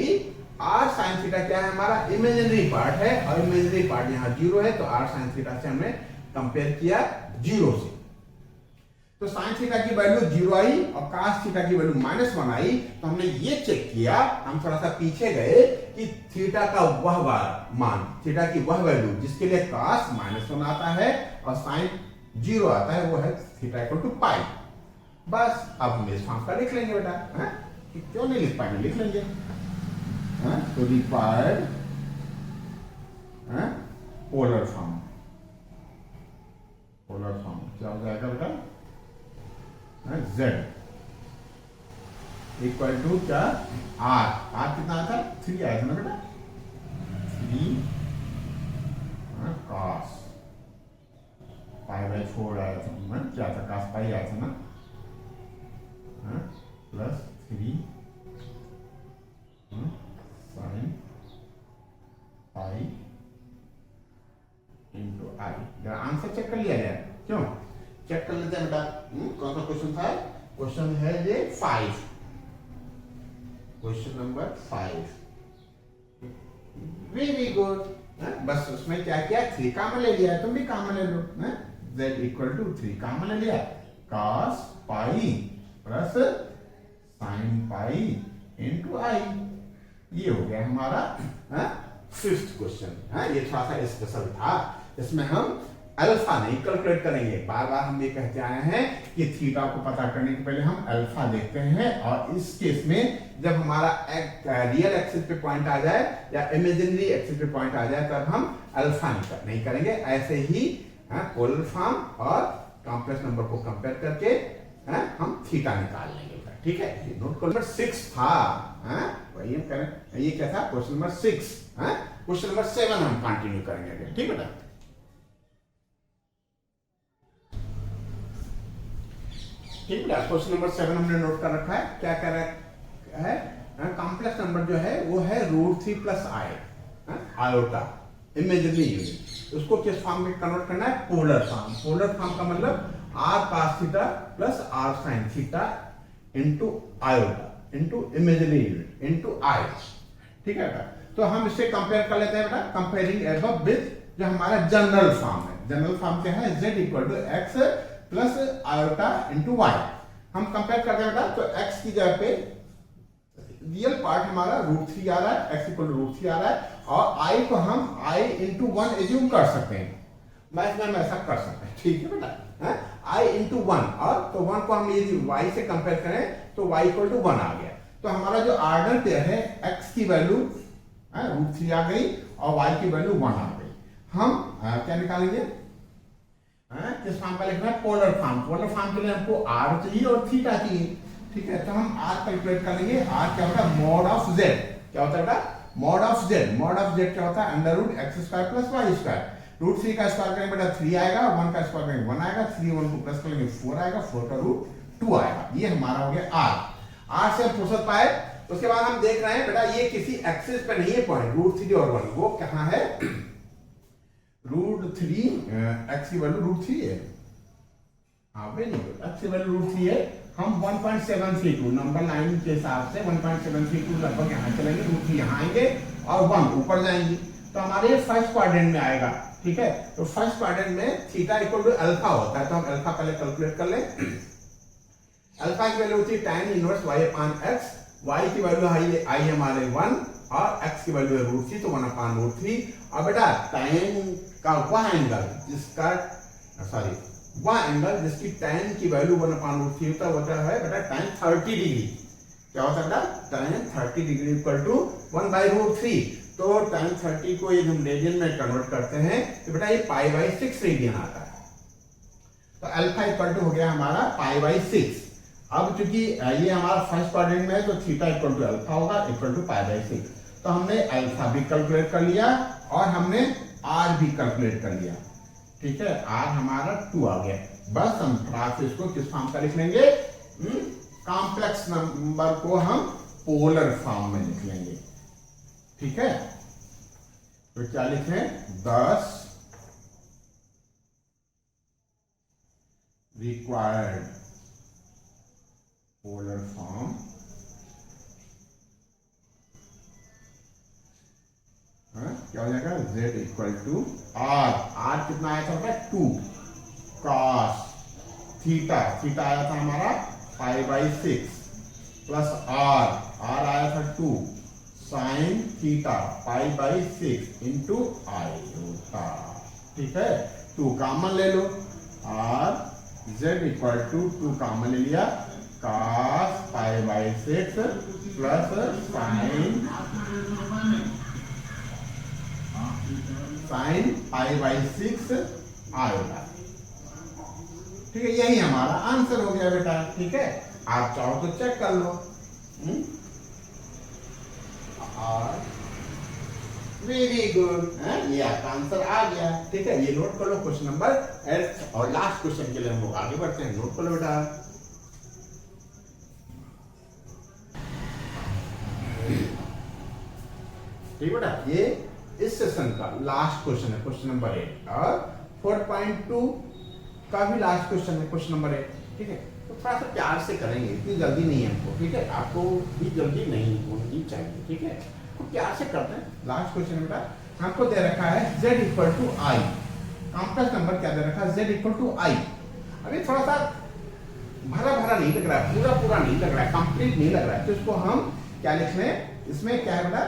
r sin थीटा क्या है? हमारा इमेजिनरी पार्ट है और इमेजिनरी पार्ट यहाँ 0 है, तो r sin थीटा से हमने कंपेयर किया 0 से। तो sin थीटा की वैल्यू 0 आई और cos थीटा की वैल्यू -1 आई। तो हमने ये चेक किया, हम थोड़ा सा पीछे गए कि थीटा का वह मान, थीटा की वह वैल्यू जिसके लिए cos -1 आता है और sin 0 आता है, वो है थीटा इक्वल टू पाई। बस अब हम इस फॉर्म का लिख लेंगे बेटा, क्यों नहीं लिख पाएंगे? लिख लेंगे। तो रिक्वायर्ड पोलर फॉर्म क्या हो जाएगा बेटा? z इक्वल टू क्या? r कितना आया था? 3 आया था ना बेटा? 3 cos π/4 आया था, क्या था? cos पाई आया था ना, प्लस 3 sin पाई इंटू आई। जरा आंसर चेक कर लिया जाए, क्यों? चेक कर लेते हैं बेटा। कौन सा क्वेश्चन था? क्वेश्चन है ये 5, क्वेश्चन नंबर 5। Very good. बस उसमें क्या किया? 3 कॉमन ले लिया है, तुम भी कॉमन ले लो। z इक्वल टू 3 कॉमन ले लिया, cos pi plus sin pi into i. ये हो गया हमारा 5th क्वेश्चन। ये थोड़ा सा स्पेशल था, इसमें हम अल्फा नहीं कैलकुलेट करेंगे। बार बार हम ये कहते आए हैं कि थीटा को पता करने के पहले हम अल्फा देखते हैं, और इस केस में जब हमारा रियल एक्सिस पे पॉइंट आ जाए या इमेजिनरी एक्सिस पे पॉइंट आ जाए तब हम अल्फा नहीं करेंगे, ऐसे ही पोलर फॉर्म और कॉम्प्लेक्स नंबर को कंपेयर करके हम थीटा निकाल लेंगे। ठीक है, ये नोट कर। नंबर 6 था, वही हम करें। ये क्या था? Question number 6। क्वेश्चन नंबर 7 हम कंटिन्यू करेंगे। ठीक बेटा, ठीक बेटा। क्वेश्चन नंबर 7 हमने नोट कर रखा है। क्या कह रहा है? कॉम्प्लेक्स नंबर जो है वो है √3 प्लस आई, आयोटा, इमेजिनरी यूनिट। उसको किस फॉर्म में कन्वर्ट करना है? Polar form. पोलर फॉर्म का मतलब r cos theta plus r sin theta into iota into imaginary unit into i. ठीक है बेटा, तो हम इससे कंपेयर कर लेते हैं बेटा, कंपेयरिंग एबव विद जो हमारा जनरल फॉर्म है। जनरल फॉर्म क्या है? z equal to x plus iota into Y. हम कंपेयर करते हैं बेटा, तो x की जगह पे रियल पार्ट हमारा √3 आ रहा है, x इक्वल टू √3 आ रहा है, और i को हम i इंटू 1 एज्यूम कर सकते हैं। मैथ में हम ऐसा कर सकते हैं। ठीक है बेटा, i इंटू 1, और तो 1 को हम यदि y से कंपेयर करें तो y इक्वल टू 1 आ गया। तो हमारा जो ऑर्डर पेयर है, x की वैल्यू √3 आ गई और y की वैल्यू 1 आ गई। हम क्या निकालेंगे? किस फॉर्म का लिखना है? Polar form. पोलर फॉर्म के लिए हमको r चाहिए और थीटा चाहिए। ठीक है, तो हम r कैलकुलेट कर लेंगे। r क्या होता है? Mod of z। क्या होता है बेटा? Mod of z। Mod of z क्या होता है? √x² plus y²। √3 का स्क्वायर करेंगे बेटा 3 आएगा, 1 का स्क्वायर करेंगे 1 आएगा, 3 1 को प्लस करेंगे 4 आएगा, 4 का √2 आएगा। ये हमारा हो गया r। r से हम फुर्सत पाए। उसके बाद हम देख रहे हैं बेटा, ये किसी एक्सिस पे नहीं है पॉइंट, √3 और 1, वो कहां है? √3, x की वैल्यू √3 है। हाँ वेरी गुड, x की वैल्यू √3 है। हम 1.732 नंबर लाइन के हिसाब से 1.732 लगभग यहाँ चलेंगे, √3 यहाँ आएंगे और 1 ऊपर जाएंगे, तो हमारे फर्स्ट क्वाड्रेंट में आएगा। ठीक है, तो फर्स्ट क्वाड्रेंट में थीटा इक्वल टू अल्फा होता है, तो हम अल्फा पहले कैलकुलेट कर लें। अल्फा की वैल्यू होती है tan इनवर्स y अपान x। y की वैल्यू आई हमारे 1 और x की वैल्यू है √3, तो 1 अपान √3। अब बेटा tan का वह एंगल जिसका वह एंगल जिसकी tan की वैल्यू 1 अपान √3 होता है बेटा tan 30 डिग्री। क्या होता है बेटा? tan 30 degree equal to 1/√3। तो tan 30 को यदि हम रेडियन में कन्वर्ट करते हैं तो बेटा ये π/6 रेडियन आता है। तो अल्फा इक्वल टू हो गया हमारा π/6। अब चूंकि ये हमारा फर्स्ट क्वाड्रेंट में है, तो थीटा इक्वल टू अल्फा होगा इक्वल टू π/6। तो हमने अल्फा भी कैलकुलेट कर लिया और हमने r भी कैलकुलेट कर लिया। ठीक है, r हमारा 2 आ गया। बस हम फटाक से इसको किस फॉर्म का लिख लेंगे? कॉम्प्लेक्स नंबर को हम पोलर फॉर्म में लिख लेंगे। ठीक है, तो क्या लिखें? 10 रिक्वायर्ड पोलर फॉर्म क्या हो जाएगा? z इक्वल टू r कितना आया था? 2 cos थीटा आया था हमारा π/6 प्लस r आया था 2 sin थीटा π/6 इंटू आयोटा। ठीक है, 2 कॉमन ले लो, r z equal to 2 common ले लिया, cos π/6 प्लस sin π/6 आयोटा। ठीक है, यही हमारा आंसर हो गया बेटा। ठीक है, आप चाहो तो चेक कर लो। वेरी गुड, ये आपका आंसर आ गया। ठीक है, ये नोट कर लो क्वेश्चन नंबर 8 और लास्ट क्वेश्चन के लिए हम लोग आगे बढ़ते हैं। नोट कर लो बेटा। ठीक बेटा, ये इस सेशन का लास्ट क्वेश्चन है, क्वेश्चन नंबर 8, और 4.2 का भी लास्ट क्वेश्चन है, क्वेश्चन नंबर 8। ठीक है, तो थोड़ा सा प्यार से करेंगे, इतनी जल्दी नहीं है हमको। ठीक है, आपको भी जल्दी नहीं होनी चाहिए। ठीक है, तो प्यार से करते हैं। लास्ट क्वेश्चन बेटा हमको दे रखा है z equal to I. Complex number क्या दे रखा है? z equal to I. अभी थोड़ा सा भरा नहीं लग रहा है, पूरा नहीं लग रहा है, कंप्लीट नहीं लग रहा है, तो इसको हम क्या लिख लें? इसमें क्या है बेटा?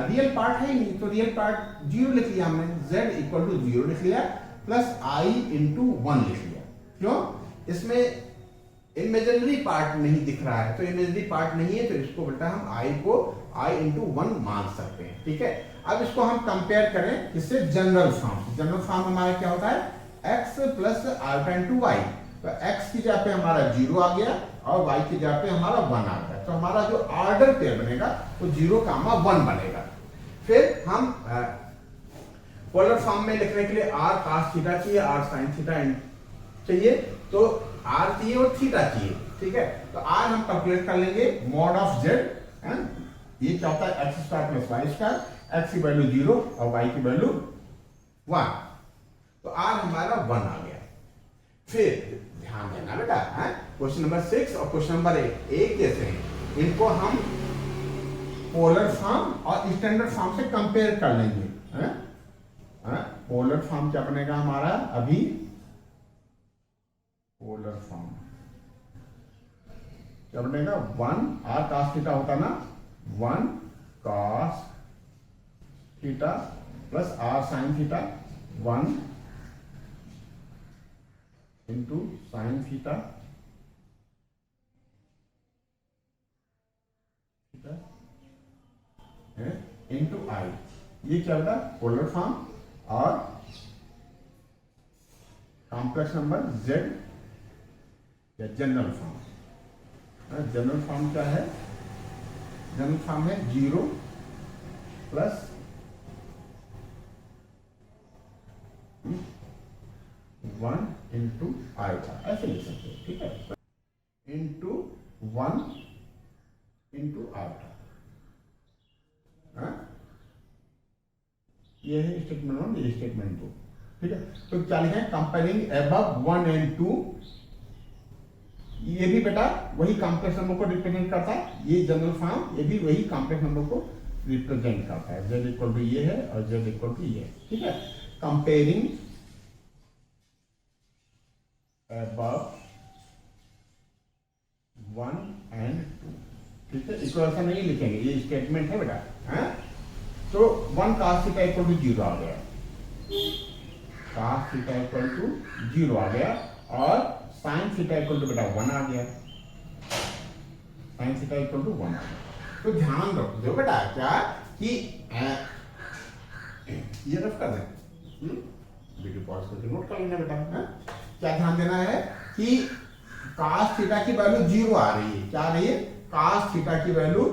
रियल पार्ट है ही नहीं, तो रियल पार्ट 0 लिख लिया हमने, z इक्वल टू 0 लिख लिया प्लस i इंटू 1 लिख लिया। क्यों? इसमें इमेजिनरी पार्ट नहीं दिख रहा है, तो इमेजिनरी पार्ट नहीं है, तो इसको बेटा हम i को i इंटू 1 मान सकते हैं। ठीक है, अब इसको हम कंपेयर करें किससे, जनरल फॉर्म। जनरल फॉर्म हमारा क्या होता है, x plus alpha into Y. तो x की जगह पे हमारा 0 आ गया और y की जगह पे हमारा 1 आ गया। तो हमारा जो ऑर्डर पेयर बनेगा वो 0, 1 बनेगा। फिर हम पोलर फॉर्म में लिखने के लिए r cos थीटा चाहिए, r sin थीटा चाहिए, तो r चाहिए और थीटा चाहिए, ठीक है। तो आज हम कैलकुलेट कर लेंगे मॉड ऑफ z। ये क्या होता है, X square plus Y square, X की वैल्यू 0 और वाई की वैल्यू 1। तो r हमारा 1 आ गया। फिर ध्यान देना बेटा, क्वेश्चन नंबर 6 और क्वेश्चन नंबर 8 एक जैसे हैं, इनको हम पोलर फॉर्म और स्टैंडर्ड फॉर्म से कंपेयर कर लेंगे। पोलर फॉर्म क्या बनेगा हमारा, अभी पोलर फॉर्म क्या बनेगा, 1 r cos थीटा होता ना, 1 cos theta plus r sin theta, 1 into sine theta, into i. ये क्या होता है, पोलर फॉर्म। और कॉम्प्लेक्स नंबर z या जनरल फॉर्म। जनरल फॉर्म क्या है, जनरल फॉर्म है 0 प्लस 1 इंटू आई था, ऐसे लिख सकते हो, ठीक है, इंटू 1 इंटू आई था। ये है स्टेटमेंट 1, ये स्टेटमेंट 2, ठीक है। तो क्या लिखें, कंपेयरिंग अबव 1 एंड 2। ये भी बेटा वही कॉम्प्लेक्स नंबर को रिप्रेजेंट करता है, ये जनरल फॉर्म, ये भी वही कॉम्प्लेक्स नंबर को रिप्रेजेंट करता है। z इक्वल टू ये है और z इक्वल टू ये, ठीक है। कंपेयरिंग अबव 1 एंड 2, ठीक है। इसको ऐसा नहीं लिखेंगे, ये स्टेटमेंट है बेटा। तो 1 cos थीटा इक्वल टू 0 आ गया, cos थीटा इक्वल टू 0 आ गया, और sin थीटा इक्वल टू बेटा 1 आ गया, sin थीटा इक्वल टू 1 आ गया। तो ध्यान रखो बेटा क्या कि ये रफ कर दें, वीडियो पॉज करके नोट कर लेना बेटा। क्या ध्यान देना है कि cos थीटा की वैल्यू 0 आ रही है, क्या आ रही है, cos थीटा की वैल्यू,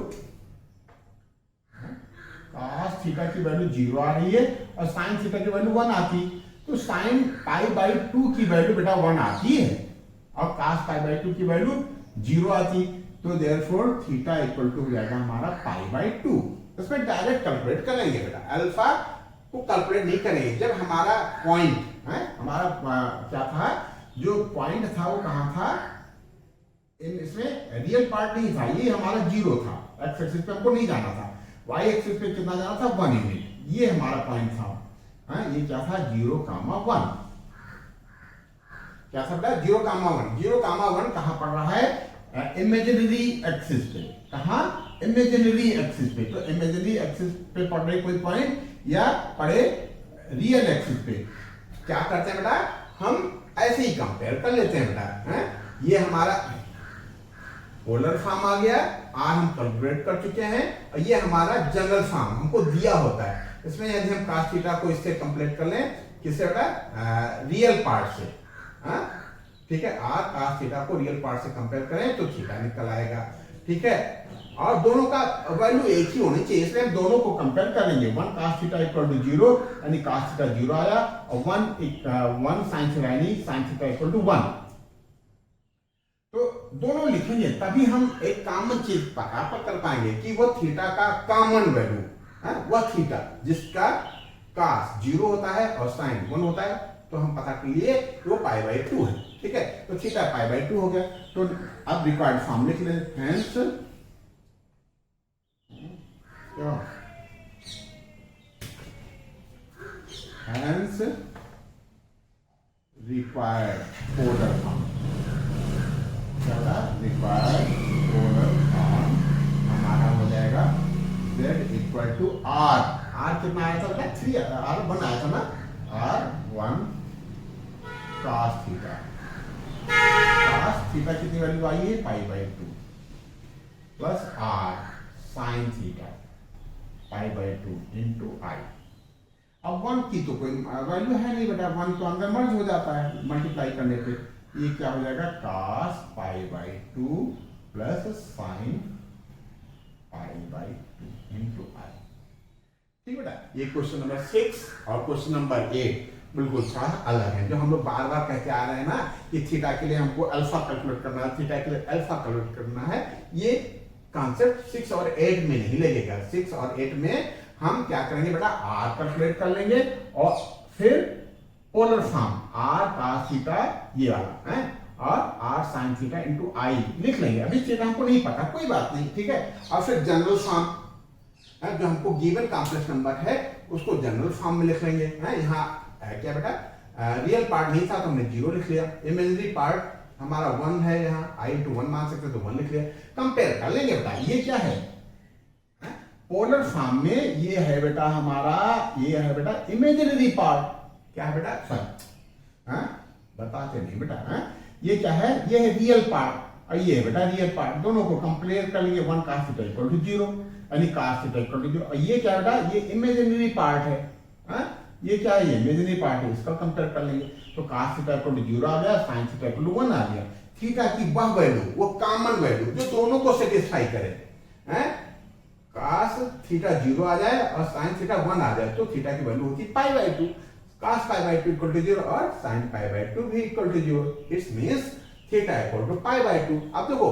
cos थीटा की वैल्यू 0 आ रही है और sin थीटा की वैल्यू 1 आती। तो sin पाई बाई 2 की वैल्यू बेटा 1 आती है और cos पाई बाई 2 की वैल्यू 0 आती। तो देयरफॉर थीटा इक्वल टू हो जाएगा हमारा पाई बाई 2। इसमें डायरेक्ट कैलकुलेट करेंगे बेटा, अल्फा को कैलकुलेट नहीं करेंगे। जब हमारा पॉइंट है, हमारा क्या था, जो पॉइंट था वो कहां था, इसमें रियल पार्ट नहीं था, ये हमारा 0 था, एक्स एक्सिस पे हमको नहीं जाना था, वाई एक्सिस पे कितना जाना था, 1 यूनिट, ये हमारा पॉइंट था। ये क्या था, 0, 1 क्या था बेटा, 0, 1। 0, 1 कहां पड़ रहा है, इमेजिनरी एक्सिस पे। कहां, इमेजिनरी एक्सिस पे। तो इमेजिनरी एक्सिस पे पड़ रहे कोई पॉइंट या पड़े रियल एक्सिस पे, क्या करते हैं बेटा, हम ऐसे ही कंपेयर कर लेते हैं बेटा। ये हमारा पोलर फॉर्म आ गया, आज हम कैलकुलेट कर चुके हैं, और ये हमारा जनरल फॉर्म हमको दिया होता है। इसमें यदि हम cos थीटा को इससे कंप्लीट कर लें, किससे बेटा, रियल पार्ट से, ठीक है। r cos थीटा को रियल पार्ट से कंपेयर करें तो थीटा निकल आएगा, ठीक है। और दोनों का वैल्यू एक ही होनी चाहिए, इसलिए हम दोनों को कंपेयर करेंगे। 1 cos थीटा इक्वल टू 0, यानी cos थीटा 0 आया, और 1 sin थीटा यानी sin थीटा इक्वल टू 1। तो दोनों लिखेंगे तभी हम एक कॉमन चीज पता कर पाएंगे कि वो थीटा का कॉमन वैल्यू है, वह थीटा जिसका cos 0 होता है और sin 1 होता है, तो हम पता कर लिए कि वो पाई बाई 2 है, ठीक है। तो थीटा पाई बाई 2 हो गया। तो अब रिक्वायर्ड फॉर्म लिख लें, hence hence required polar form, required polar form हमारा हो जाएगा z equal to r। r कितना आया था बेटा, 3, r1 आया था ना, r1 cos theta. cos theta कितनी वैल्यू आई है, pi by 2, plus r sin theta, pi by 2 into i. अब 1 की तो कोई वैल्यू है नहीं बेटा, 1 तो अंदर मर्ज हो जाता है मल्टीप्लाई करने पे। ये क्या हो जाएगा, cos pi by 2 plus sine pi by 2 into i. ठीक बेटा, ये क्वेश्चन नंबर 6 और क्वेश्चन नंबर 8 बिल्कुल सा अलग है। जो हम लोग बार बार कहते आ रहे हैं ना कि थीटा के लिए हमको अल्फा कैलकुलेट करना है, थीटा के लिए अल्फा कैलकुलेट करना है, ये कॉन्सेप्ट 6 और 8 में नहीं लगेगा। 6 और 8 में हम क्या करेंगे बेटा, आर कैलकुलेट कर लेंगे और फिर polar form R cos theta ये वाला है और R sin theta into I लिख लेंगे। अभी थीटा हमको नहीं पता, कोई बात नहीं, ठीक है। और फिर जनरल फॉर्म जो हमको गिवन कॉम्प्लेक्स नंबर है उसको जनरल फॉर्म में लिख लेंगे। यहाँ है क्या बेटा, रियल पार्ट नहीं था तो हमने 0 लिख लिया, इमेजिनरी पार्ट हमारा 1 है, यहाँ आई इंटू 1 मान सकते तो 1 लिख लिया। कंपेयर कर लेंगे बेटा, ये क्या है पोलर फॉर्म में, ये है बेटा हमारा, ये है बेटा इमेजिनरी पार्ट, क्या है बेटा सॉरी बताते नहीं बेटा, ये क्या है, ये है रियल पार्ट और ये है बेटा रियल पार्ट, दोनों को कंपेयर कर लेंगे। 1 cos थीटा इक्वल टू 0 यानी cos थीटा इक्वल टू 0 और ये क्या बेटा, ये इमेजिनरी पार्ट है, ये क्या है, ये इमेजिनरी पार्ट है, इसका कंपेयर कर लेंगे तो cos थीटा इक्वल टू 0 आ गया, sin थीटा इक्वल टू 1 आ गया। थीटा की वह वैल्यू, वो कॉमन वैल्यू जो दोनों को सेटिस्फाई करे, cos थीटा 0 आ जाए और sin थीटा 1 आ जाए तो थीटा की वैल्यू होती है pi by 2, cos pi by 2 equal to 0 और sin पाई बाई 2 भी equal to 0। It's means theta equal to pi by 2। अब देखो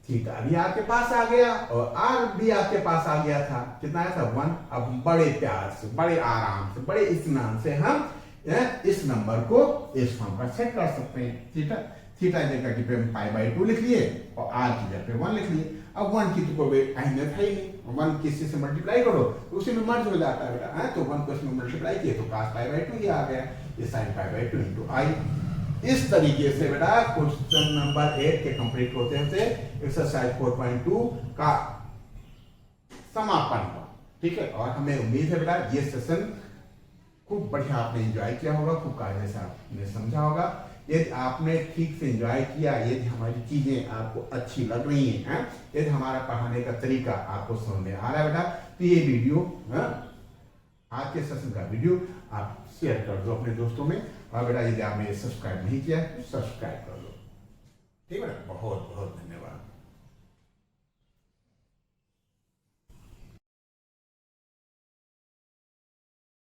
थीटा भी आपके पास आ गया और आर भी आपके पास आ गया था, कितना आया था 1। अब बड़े प्यार से, बड़े आराम से, बड़े इत्मीनान से हम इस नंबर को इस फॉर्म पर सेट कर सकते हैं। थीटा जगह की पे पाई बाई 2 लिख लिए और आर की जगह पे 1 लिख लिए। अब 1 की तो कोई अहमियत है ही नहीं, 1 किसी से मल्टीप्लाई करो तो उसी में मर्ज हो जाता है बेटा, तो 1 को इसमें मल्टीप्लाई किए तो cos पाई बाई 2 ही आ गया, ये sin पाई बाई 2 इंटू आई। इस तरीके से बेटा क्वेश्चन नंबर 8 के कंप्लीट होते होते एक्सरसाइज 4.2 का समापन हुआ, ठीक है। और हमें उम्मीद है बेटा ये सेशन खूब बढ़िया आपने एंजॉय किया होगा, खूब कायदे से आपने समझा होगा। यदि आपने ठीक से एंजॉय किया, यदि हमारी चीजें आपको अच्छी लग रही हैं, यदि हमारा पढ़ाने का तरीका आपको समझ में आ रहा है बेटा, तो ये वीडियो आज के सेशन का वीडियो आप शेयर कर दो अपने दोस्तों में। और बेटा यदि आपने सब्सक्राइब नहीं किया तो सब्सक्राइब कर दो, ठीक है बेटा। बहुत बहुत धन्यवाद।